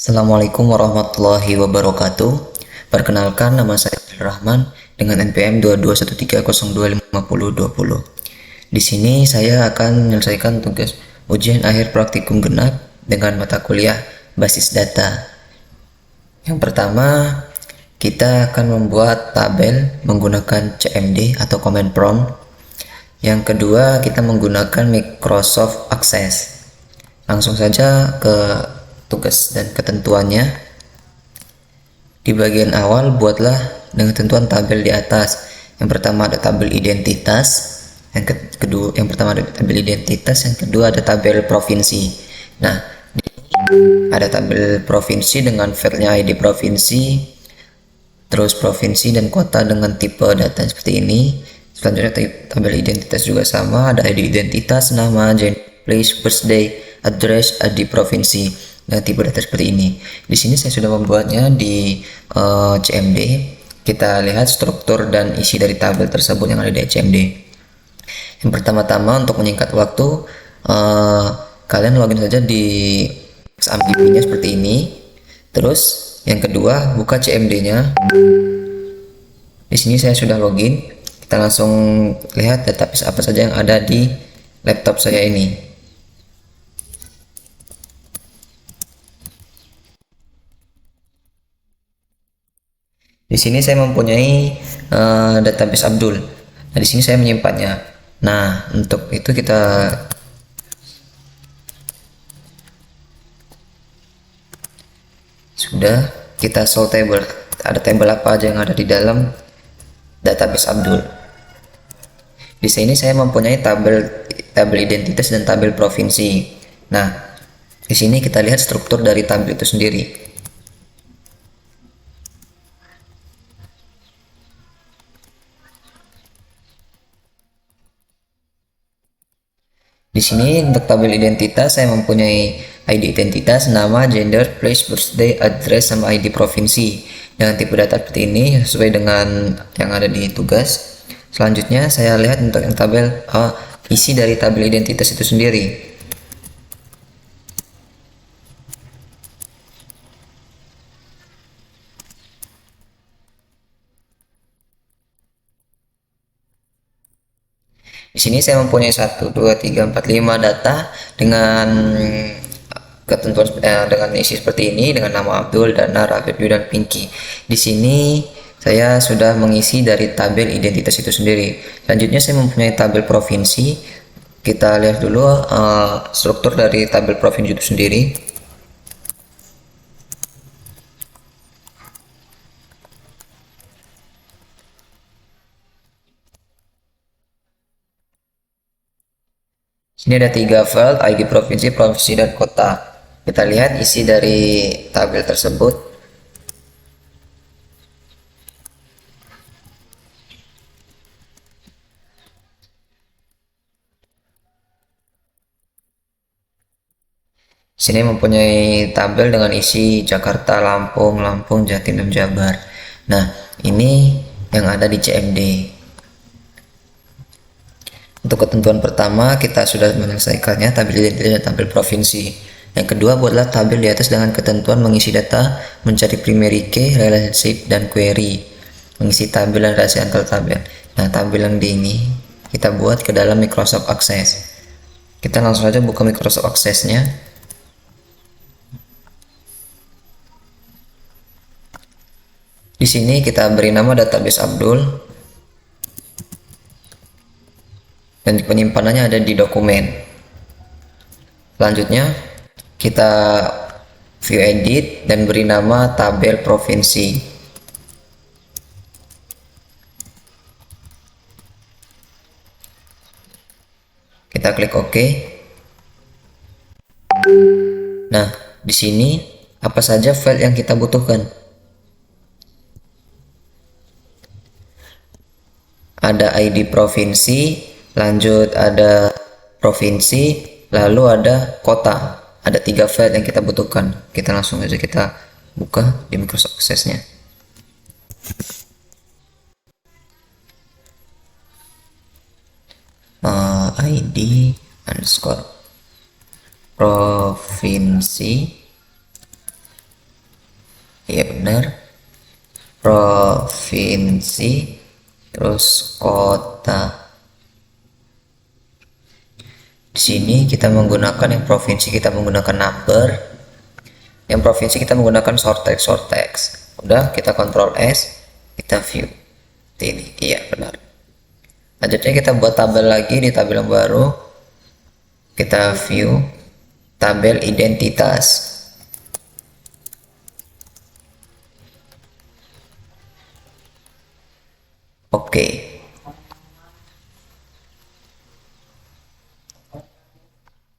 Assalamualaikum warahmatullahi wabarakatuh. Perkenalkan, nama saya Rahman dengan NPM 2213025020. Di sini saya akan menyelesaikan tugas ujian akhir praktikum genap dengan mata kuliah basis data. Yang pertama, kita akan membuat tabel menggunakan CMD atau Command Prompt. Yang kedua, kita menggunakan Microsoft Access. Langsung saja ke tugas dan ketentuannya. Di bagian awal, buatlah dengan ketentuan tabel di atas. Yang pertama ada tabel identitas, yang pertama ada tabel identitas, yang kedua ada tabel provinsi. Nah, ada tabel provinsi dengan filenya ID provinsi, terus provinsi dan kota dengan tipe data seperti ini. Selanjutnya tabel identitas juga sama, ada ID identitas, nama, gender, place, birthday, address, ID provinsi, dan tipe data seperti ini. Di sini saya sudah membuatnya di CMD. Kita lihat struktur dan isi dari tabel tersebut yang ada di CMD. Yang pertama-tama, untuk menyingkat waktu, kalian login saja di XAMPP-nya seperti ini. Terus yang kedua, buka CMD-nya. Di sini saya sudah login. Kita langsung lihat database apa saja yang ada di laptop saya ini. Di sini saya mempunyai database Abdul. Nah, di sini saya menyimpannya. Nah, untuk itu kita solve table. Ada tabel apa aja yang ada di dalam database Abdul. Di sini saya mempunyai tabel identitas dan tabel provinsi. Nah, di sini kita lihat struktur dari tabel itu sendiri. Di sini untuk tabel identitas saya mempunyai ID identitas, nama, gender, place, birthday, address, sama ID provinsi dengan tipe data seperti ini sesuai dengan yang ada di tugas. Selanjutnya saya lihat untuk yang tabel isi dari tabel identitas itu sendiri. Di sini saya mempunyai 1, 2, 3, 4, 5 data dengan ketentuan dengan isi seperti ini, dengan nama Abdul, Dana, Rafiq, dan Pinky. Di sini saya sudah mengisi dari tabel identitas itu sendiri. Selanjutnya saya mempunyai tabel provinsi. Kita lihat dulu struktur dari tabel provinsi itu sendiri. Sini ada 3 file, ID provinsi, provinsi, dan kota. Kita lihat isi dari tabel tersebut. Sini mempunyai tabel dengan isi Jakarta, Lampung, Jatim, dan Jabar. Nah, ini yang ada di CMD. Untuk ketentuan pertama kita sudah menyelesaikannya, tabel identitas dan tabel provinsi. Yang kedua, buatlah tabel di atas dengan ketentuan mengisi data, mencari primary key, relationship, dan query, mengisi tabel dan relasi antar tabel. Nah, tabel yang di ini kita buat ke dalam Microsoft Access. Kita langsung saja buka Microsoft Access-nya. Di sini kita beri nama database Abdul. Dan penyimpanannya ada di dokumen. Selanjutnya kita view edit dan beri nama tabel provinsi. Kita klik OK. Nah, di sini apa saja file yang kita butuhkan? Ada ID provinsi, lanjut ada provinsi, lalu ada kota. Ada 3 file yang kita butuhkan. Kita langsung aja kita buka di Microsoft Access-nya. ID underscore provinsi Iya benar. Provinsi, terus kota. Di sini kita menggunakan yang provinsi, kita menggunakan number. Yang provinsi kita menggunakan short text. Udah, kita Ctrl S, kita view. Ini, iya benar. Lanjutnya kita buat tabel lagi di tabel yang baru. Kita view tabel identitas. Oke.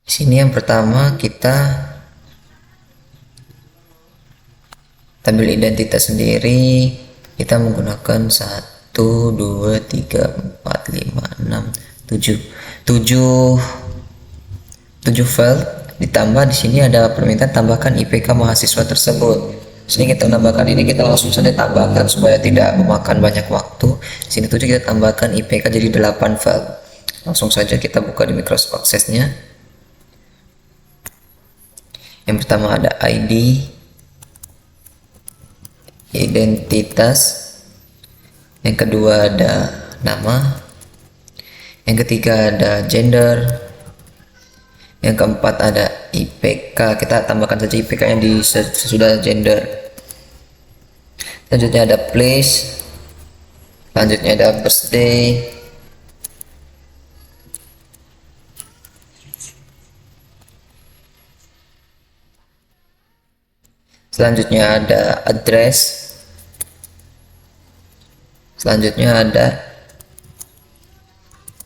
Di sini yang pertama kita tabel identitas sendiri kita menggunakan 1 2 3 4 5 6 7 file, ditambah di sini ada permintaan tambahkan IPK mahasiswa tersebut. Sini kita tambahkan ini, kita langsung saja tambahkan supaya tidak memakan banyak waktu. Sini 7 kita tambahkan IPK jadi 8 file. Langsung saja kita buka di Microsoft Access-nya. Yang pertama ada ID, identitas. Yang kedua ada nama. Yang ketiga ada gender. Yang keempat ada IPK, kita tambahkan saja IPK yang di sesudah gender. Selanjutnya ada place. Selanjutnya ada birthday. Selanjutnya ada address. Selanjutnya ada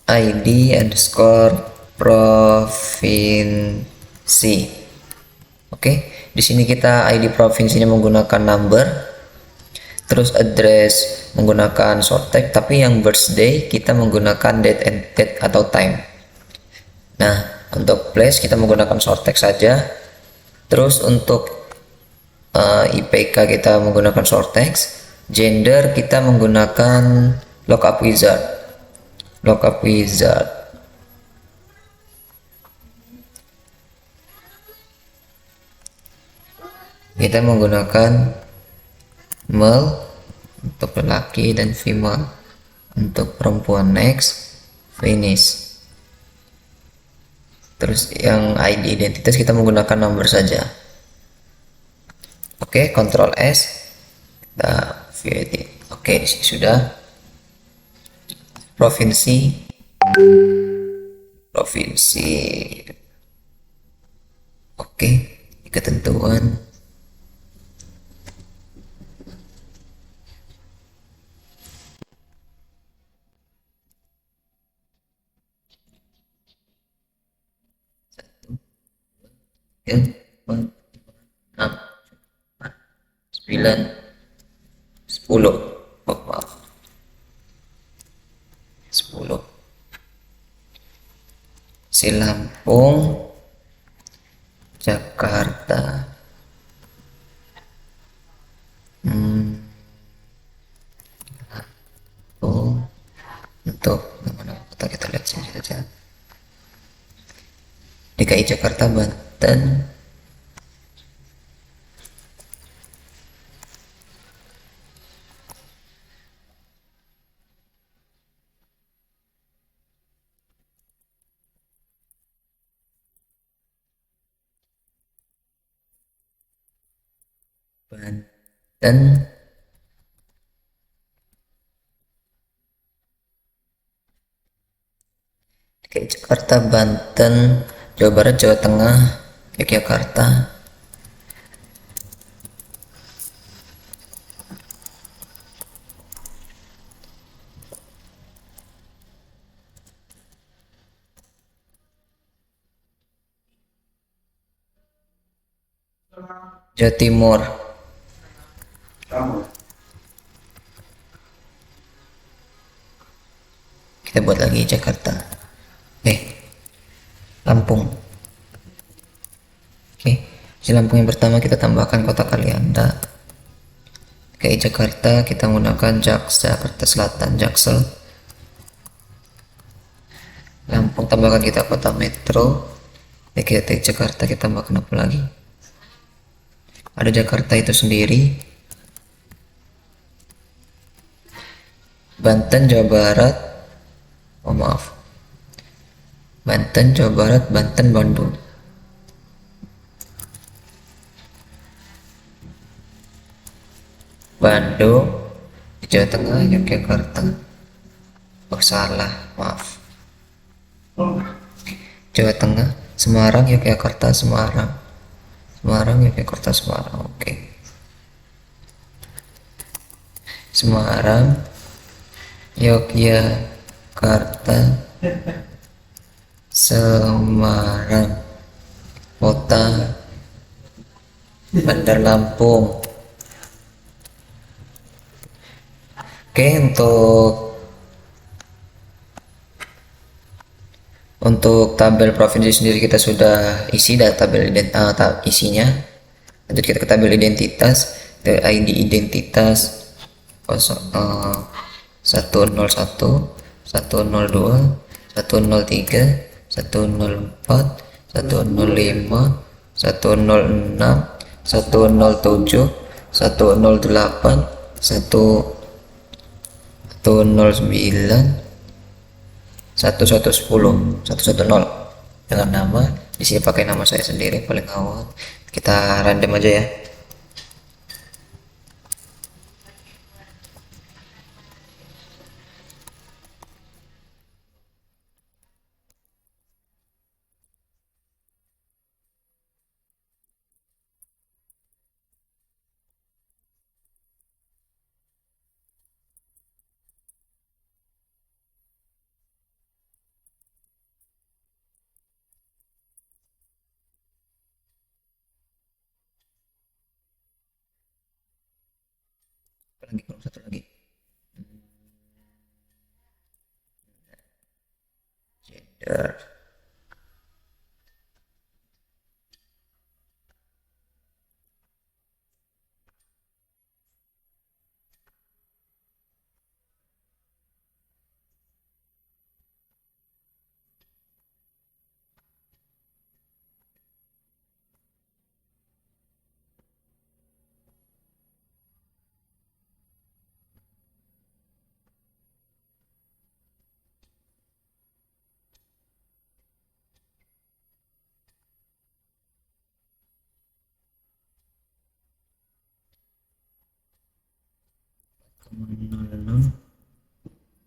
ID underscore provinsi. Oke, di sini kita ID provinsinya menggunakan number, terus address menggunakan short text, tapi yang birthday kita menggunakan date atau time. Nah, untuk place kita menggunakan short text saja. Terus untuk IPK kita menggunakan short text. Gender kita menggunakan lookup wizard. Kita menggunakan male untuk lelaki dan female, untuk perempuan next, finish. Terus yang ID identitas kita menggunakan number saja. Oke, Ctrl S, kita view edit. Oke, di sini sudah. Provinsi. Oke, ketentuan. Ya, 6, 9, 10. Oh, maaf. 10. Si Lampung, Jakarta. Untuk nama kota kita lihat sini saja. DKI Jakarta, Banten. DKI Jakarta, Banten, Jawa Barat, Jawa Tengah, Yogyakarta. Jawa Timur. Kita buat lagi Jakarta. Lampung. Oke, di Lampung yang pertama kita tambahkan kota Kalianda. DKI Jakarta kita menggunakan Jakarta Selatan, Jaksel. Lampung tambahkan kita kota metro. DKI Jakarta kita tambahkan apa lagi? Ada Jakarta itu sendiri, Banten, Jawa Barat, oh maaf, Banten, Jawa Barat, Banten, Bandung. Bandung, Jawa Tengah, Yogyakarta. Oh salah, maaf. Jawa Tengah, Semarang, Yogyakarta, Semarang. Semarang, Yogyakarta, Semarang. Oke. Semarang, Yogyakarta, Semarang. Kota, Bandar Lampung. Oke, untuk tabel provinsi sendiri kita sudah isi data tabel isinya. Lanjut kita ke tabel identitas, ke ID identitas 101, 102, 103, 104, 105, 106, 107, 108, 109, 110 dengan nama. Di sini pakai nama saya sendiri paling awal. Kita random aja ya. Satu lagi, gender.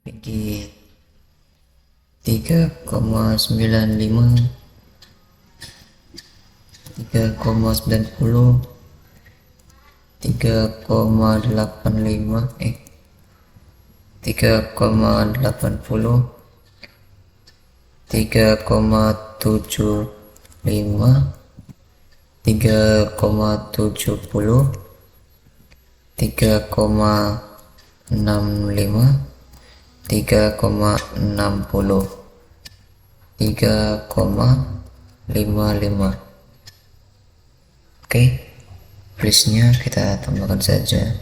Tinggi 3,95, 3,90, 3,85, 3,80, 3,75, 3,70, 3,65, 3,60, 3,55. Oke, plusnya kita tambahkan saja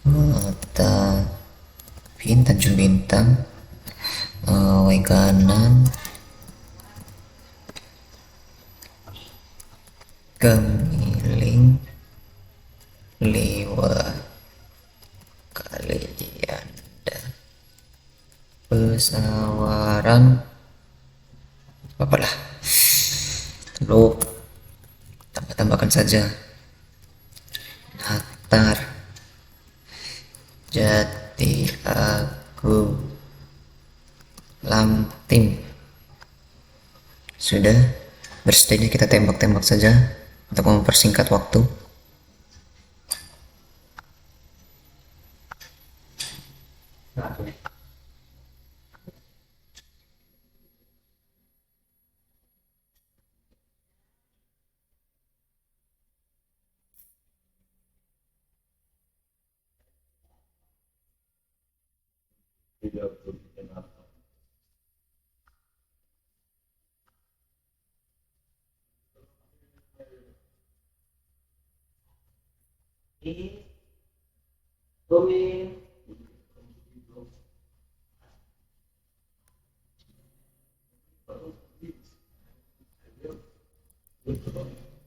mata Tanjung Bintang, Y kanan, Kemiling, Liwa, Kalianda, Pesawaran, apalah, lalu tambahkan saja Natar, Jati Agung, Lamtim. Sudah, bersedia kita tembak-tembak saja untuk mempersingkat waktu.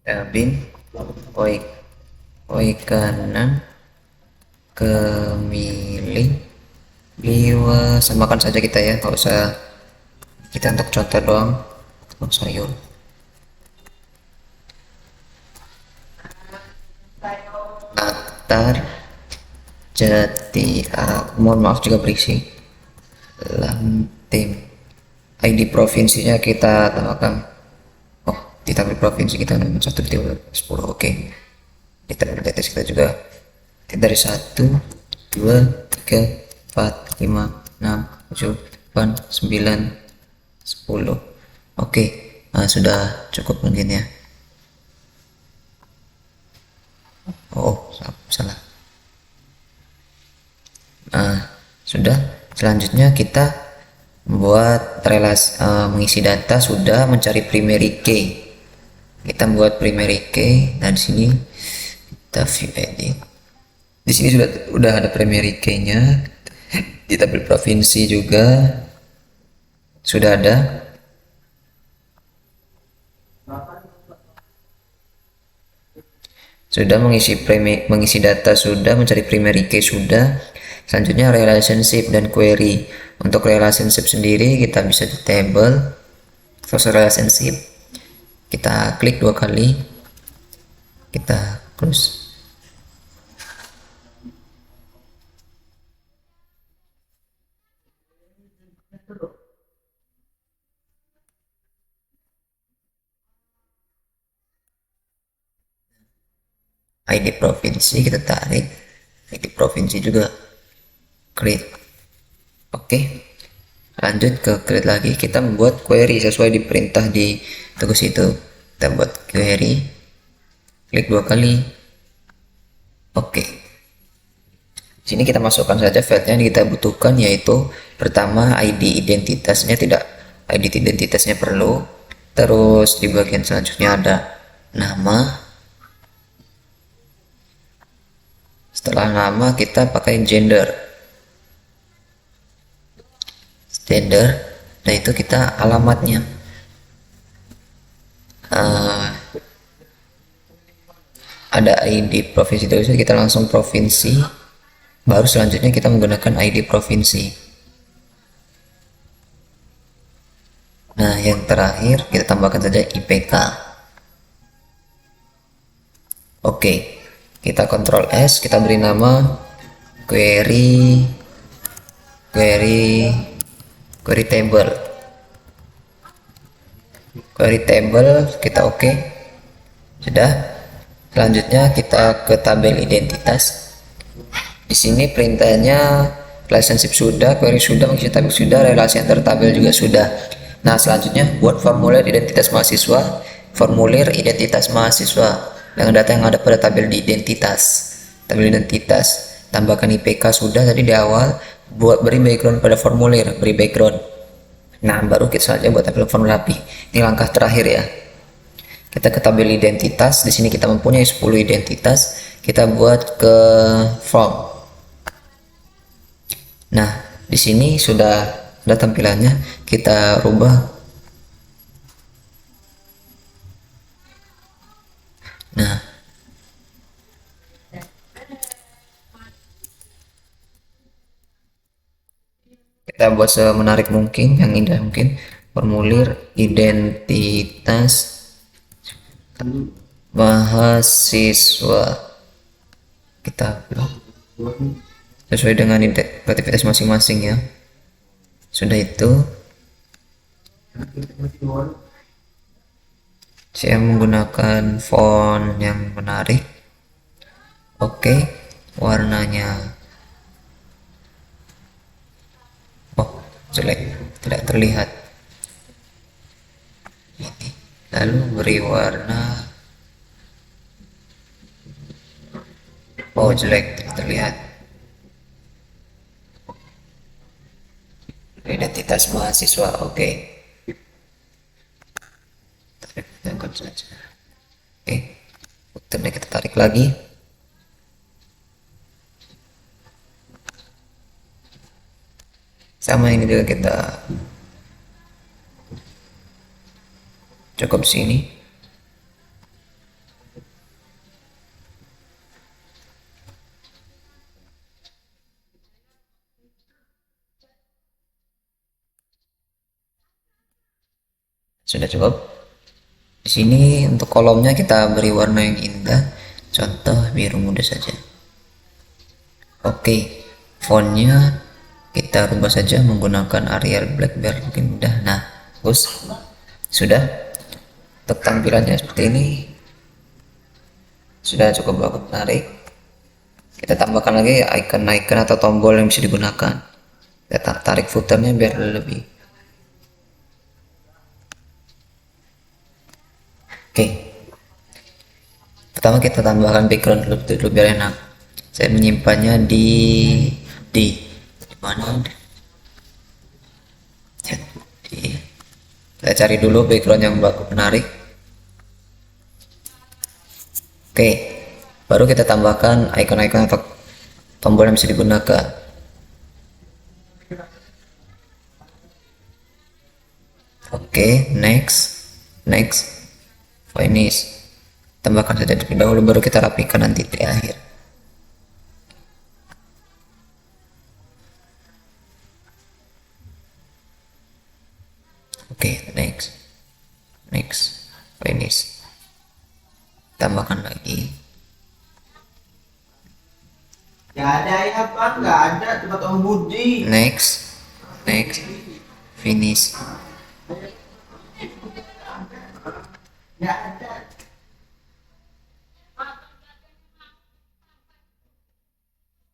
Dabin, Oi kanan, Kemiling, samakan saja kita ya, nggak usah, kita untuk contoh doang. Sayur Aktar Jati, mohon maaf juga berisi Lamtim. ID provinsinya kita tambahkan, oh di tabel provinsi kita nomor 1 di 10. Oke, di tabel tetes kita juga dari 1 2 3 4 5 6 7 8 9 10. Oke, sudah cukup mungkin ya. Oh salah. Sudah, selanjutnya kita membuat relasi, mengisi data sudah, mencari primary key. Kita membuat primary key. Nah di sini kita view edit. Di sini sudah ada primary key-nya. Di tabel provinsi juga sudah ada. Sudah mengisi data sudah, mencari primary key sudah. Selanjutnya relationship dan query. Untuk relationship sendiri kita bisa di table source relationship, kita klik 2 kali, kita close. ID provinsi kita tarik, ID provinsi juga create. Oke, lanjut ke create lagi, kita membuat query sesuai di perintah di tugas itu. Kita buat query, klik 2 kali. Oke, sini kita masukkan saja file yang kita butuhkan, yaitu pertama ID identitasnya tidak, ID identitasnya perlu. Terus di bagian selanjutnya ada nama. Setelah nama kita pakai gender, dan itu kita alamatnya. Ada ID provinsi dulu, kita langsung provinsi, baru selanjutnya kita menggunakan ID provinsi. Nah yang terakhir kita tambahkan saja IPK. Oke, kita Ctrl S, kita beri nama query table. Query table kita oke. Sudah. Selanjutnya kita ke tabel identitas. Di sini perintahnya relationship sudah, query sudah, mengisi tabel sudah, relasi antar tabel juga sudah. Nah selanjutnya buat formulir identitas mahasiswa, formulir identitas mahasiswa dengan data yang ada pada tabel di identitas. Tabel identitas, tambahkan IPK sudah tadi di awal. Buat beri background pada formulir, beri background. Nah baru kita saja buat tabel formulir rapi. Ini langkah terakhir ya. Kita ke tabel identitas, di sini kita mempunyai 10 identitas, kita buat ke form. Nah, di sini sudah ada tampilannya, kita rubah. Nah, kita buat semenarik mungkin, yang indah mungkin. Formulir identitas mahasiswa, kita sesuai dengan aktivitas masing-masing ya. Sudah itu saya menggunakan font yang menarik. Oke, warnanya jelek, tidak terlihat. Ini lalu beri warna, jelek, tidak terlihat. Identitas mahasiswa, oke. Tarik saja. Oke, footernya kita tarik lagi. Sama ini juga kita cukup sini. Sudah cukup. Di sini untuk kolomnya kita beri warna yang indah, contoh biru muda saja. Oke, fontnya kita rubah saja menggunakan Arial Black biar lebih mudah. Nah, bagus. Sudah. Untuk tampilannya seperti ini sudah cukup bagus, menarik. Kita tambahkan lagi icon-icon atau tombol yang bisa digunakan. Kita tarik footernya biar lebih. Oke, pertama kita tambahkan background dulu biar enak. Saya menyimpannya di mana? Kita cari dulu background yang bagus, menarik. Oke, baru kita tambahkan icon-icon atau tombol yang bisa digunakan. Oke, next, finish. Tambahkan saja terlebih dahulu, baru kita rapikan nanti di akhir. Oke, next, finish. Tambahkan lagi. Ya ada ya Pak, nggak ada tempat Om Budi. Next, finish. Nggak ada.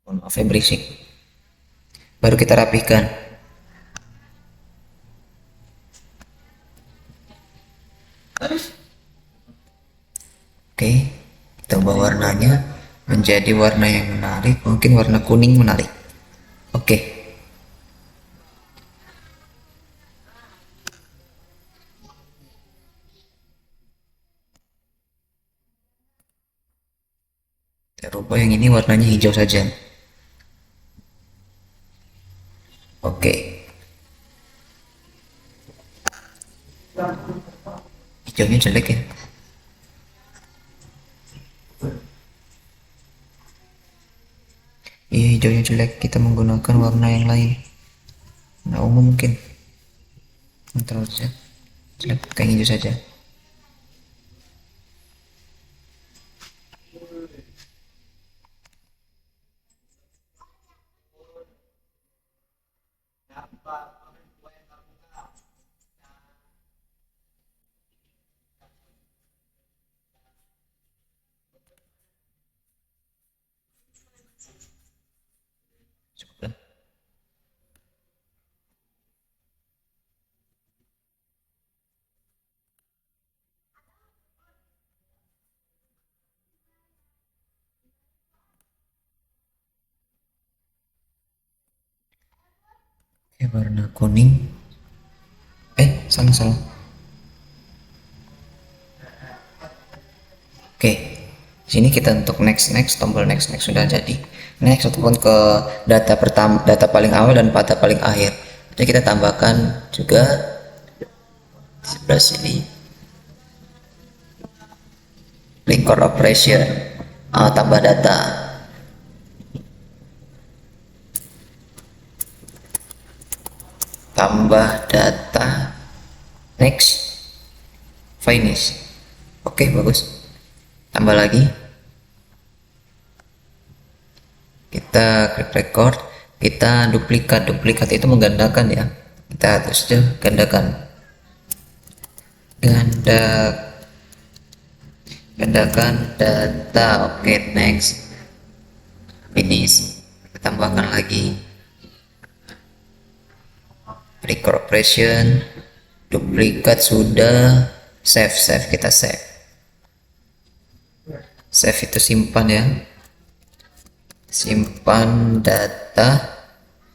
Maaf ya berisik. Baru kita rapihkan. Oke, kita ubah warnanya menjadi warna yang menarik, mungkin warna kuning menarik. Oke, kita rubah yang ini warnanya hijau saja. Oke, hijaunya jelek ya. Iya, hijaunya jelek, kita menggunakan warna yang lain. Nah, umum mungkin terlalu jelek, kayak hijau saja. Cukup. Oke, warna kuning. Salah. Oke, sini kita untuk next, tombol next sudah jadi. Next ataupun ke data pertama, data paling awal dan data paling akhir. Jadi kita tambahkan juga di sebelah sini linker operation, tambah data. Tambah data, next, finish. Oke, bagus. Tambah lagi, kita klik record, kita duplikat itu menggandakan ya, kita terus gandakan data. Oke, next, finish. Kita tambahkan lagi record operation, duplikat sudah, save, kita save itu simpan ya, simpan data,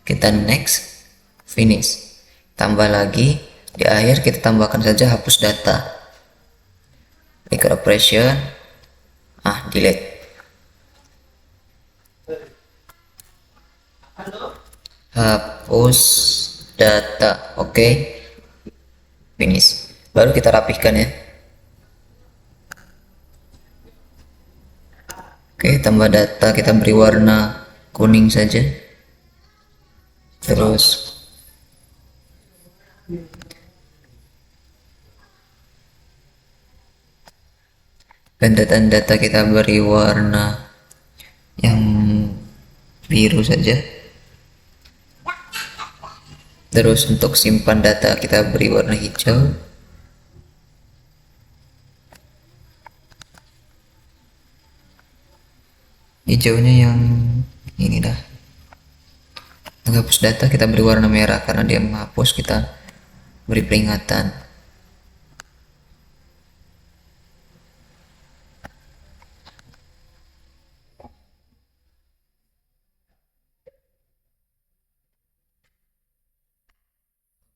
kita next, finish. Tambah lagi di akhir, kita tambahkan saja hapus data, record operation, delete, hapus data. Oke, finish. Baru kita rapihkan ya. Oke, tambah data, kita beri warna kuning saja. Terus dan data kita beri warna yang biru saja. Terus untuk simpan data kita beri warna hijau. Hijaunya yang ini dah. Menghapus data kita beri warna merah karena dia menghapus, kita beri peringatan.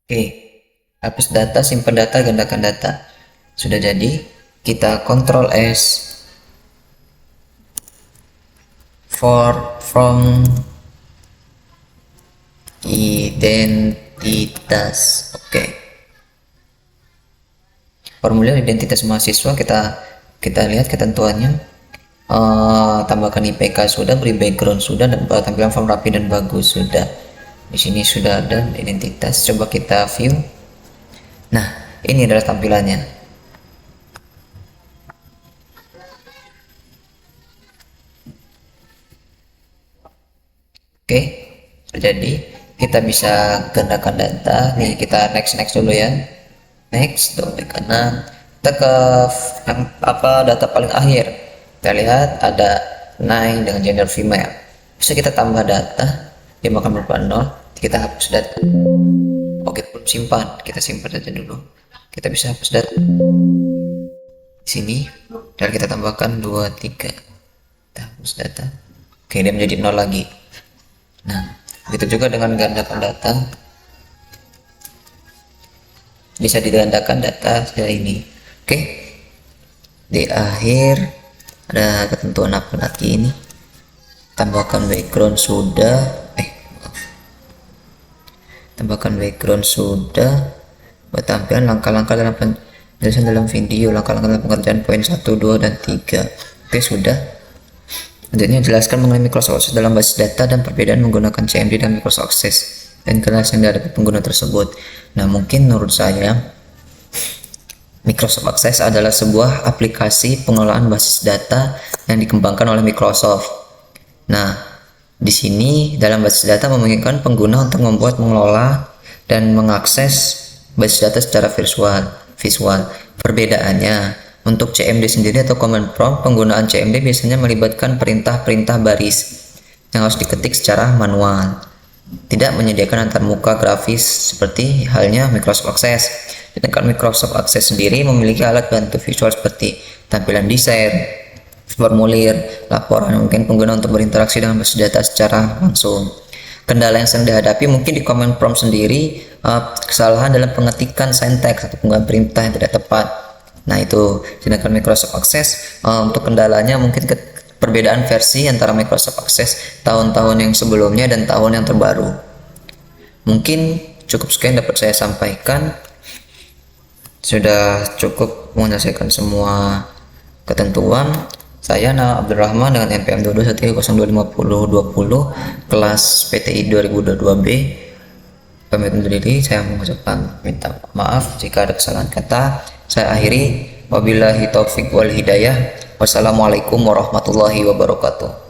Oke, hapus data, simpan data, gandakan data. Sudah jadi, kita Ctrl S from identitas. Oke. Formulir identitas mahasiswa kita lihat ketentuannya. Tambahkan IPK sudah, beri background sudah, dan tampilan form rapi dan bagus sudah. Di sini sudah ada identitas. Coba kita view. Nah, ini adalah tampilannya. Oke, jadi kita bisa gandakan data. Nih kita next dulu ya. Next tuh ke kanan. Kita ke yang data paling akhir. Kita lihat ada name dengan gender female. Bisa kita tambah data. Dia makan berupa 0. Kita hapus data. Oke, belum simpan. Kita simpan saja dulu. Kita bisa hapus data di sini dan kita tambahkan 2 3. Kita hapus data. Oke, dia menjadi 0 lagi. Nah, begitu juga dengan gandakan data. Bisa digandakan data saya ini. Oke. Di akhir ada ketentuan apa lagi ini? Tambahkan background sudah. Tambahkan background sudah. Buat tampilan langkah-langkah dalam penjelasan dalam video, langkah-langkah dalam pengerjaan poin 1, 2, dan 3. Oke, sudah. Selanjutnya jelaskan mengenai Microsoft Access dalam basis data dan perbedaan menggunakan CMD dan Microsoft Access dan kelas yang dihadapi pengguna tersebut. Nah, mungkin menurut saya Microsoft Access adalah sebuah aplikasi pengelolaan basis data yang dikembangkan oleh Microsoft. Nah, di sini dalam basis data memungkinkan pengguna untuk membuat, mengelola, dan mengakses basis data secara visual. Perbedaannya, untuk CMD sendiri atau command prompt, penggunaan CMD biasanya melibatkan perintah-perintah baris yang harus diketik secara manual. Tidak menyediakan antarmuka grafis seperti halnya Microsoft Access. Sedangkan Microsoft Access sendiri memiliki alat bantu visual seperti tampilan desain, formulir, laporan yang mungkin pengguna untuk berinteraksi dengan basis data secara langsung. Kendala yang sering dihadapi mungkin di command prompt sendiri, kesalahan dalam pengetikan syntax atau penggunaan perintah yang tidak tepat. Nah, itu. Sedangkan Microsoft Access, untuk kendalanya mungkin perbedaan versi antara Microsoft Access tahun-tahun yang sebelumnya dan tahun yang terbaru. Mungkin cukup sekian dapat saya sampaikan. Sudah cukup menyelesaikan semua ketentuan. Saya Nama Abdurrahman dengan NPM 221025020 kelas PTI 2022B. Pamit undur diri, saya mengucapkan minta maaf jika ada kesalahan kata. Saya akhiri, wabillahi taufik wal hidayah. Wassalamualaikum warahmatullahi wabarakatuh.